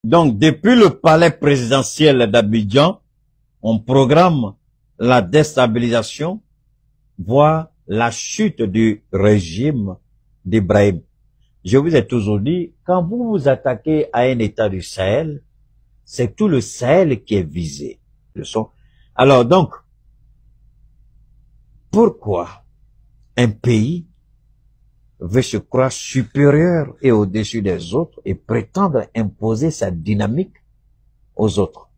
Donc, depuis le palais présidentiel d'Abidjan, on programme la déstabilisation, voire la chute du régime d'Ibrahim. Je vous ai toujours dit, quand vous vous attaquez à un État du Sahel, c'est tout le Sahel qui est visé. Alors donc, pourquoi un pays veut se croire supérieur et au-dessus des autres et prétendre imposer sa dynamique aux autres?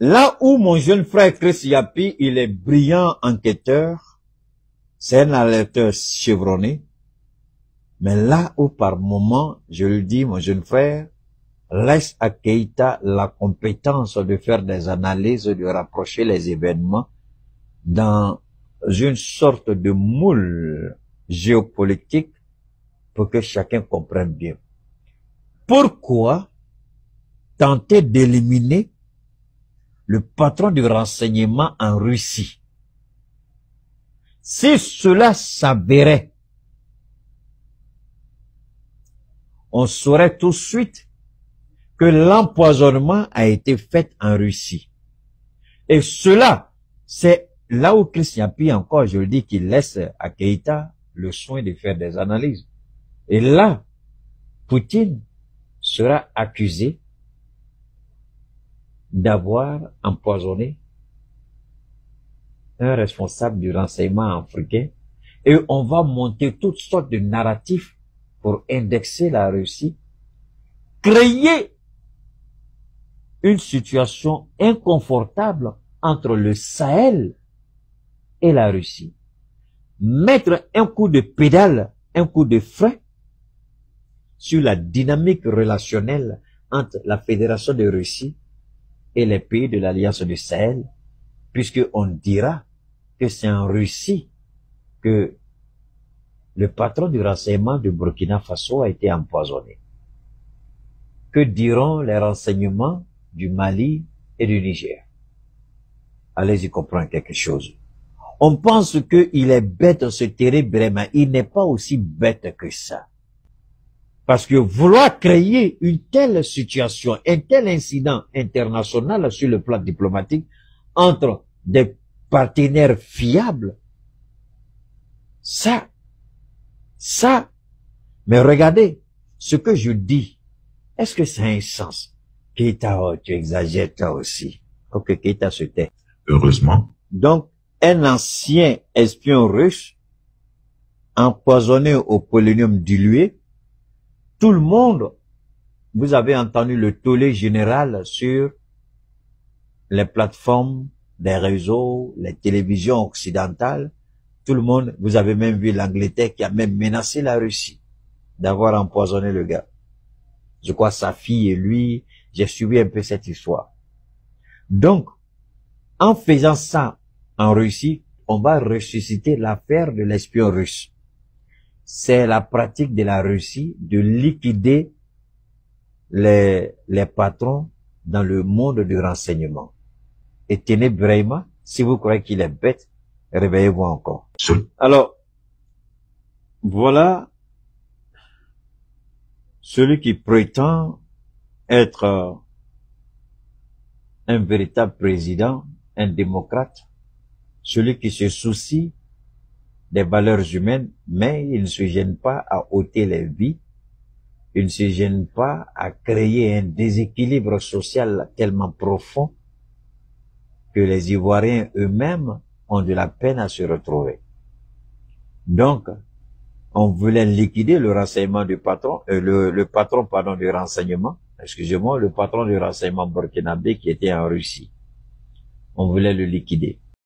Là où mon jeune frère Chris Yapi, il est brillant enquêteur, c'est un alerteur chevronné, mais là où par moment, je le dis, mon jeune frère, laisse à Keïta la compétence de faire des analyses, de rapprocher les événements dans une sorte de moule géopolitique pour que chacun comprenne bien. Pourquoi tenter d'éliminer le patron du renseignement en Russie? Si cela s'avérait, on saurait tout de suite que l'empoisonnement a été fait en Russie. Et cela, c'est là où Chris Yapi, encore, je le dis, qu'il laisse à Keïta le soin de faire des analyses. Et là, Poutine sera accusé d'avoir empoisonné un responsable du renseignement africain, et on va monter toutes sortes de narratifs pour indexer la Russie, créer une situation inconfortable entre le Sahel et la Russie, mettre un coup de pédale, un coup de frein sur la dynamique relationnelle entre la Fédération de Russie et les pays de l'Alliance du Sahel, puisqu'on dira que c'est en Russie que le patron du renseignement du Burkina Faso a été empoisonné. Que diront les renseignements du Mali et du Niger? Allez-y comprendre quelque chose. On pense qu'il est bête ce terrible Ibrahim. Il n'est pas aussi bête que ça. Parce que vouloir créer une telle situation, un tel incident international sur le plan diplomatique entre des partenaires fiables, ça, mais regardez, ce que je dis, est-ce que ça a un sens? Keïta, oh, tu exagères toi aussi. Ok, Keïta se tait. Heureusement. Donc, un ancien espion russe, empoisonné au polonium dilué, tout le monde, vous avez entendu le tollé général sur les plateformes des réseaux, les télévisions occidentales, tout le monde, vous avez même vu l'Angleterre qui a même menacé la Russie d'avoir empoisonné le gars. Je crois sa fille et lui, j'ai suivi un peu cette histoire. Donc, en faisant ça en Russie, on va ressusciter l'affaire de l'espion russe. C'est la pratique de la Russie de liquider les patrons dans le monde du renseignement. Et tenez Brahima, si vous croyez qu'il est bête, réveillez-vous encore. Alors, voilà celui qui prétend être un véritable président, un démocrate, celui qui se soucie des valeurs humaines, mais il ne se gêne pas à ôter les vies, il ne se gêne pas à créer un déséquilibre social tellement profond que les Ivoiriens eux-mêmes ont de la peine à se retrouver. Donc, on voulait liquider le renseignement du patron, le patron du renseignement, excusez-moi, le patron du renseignement burkinabé qui était en Russie. On voulait le liquider.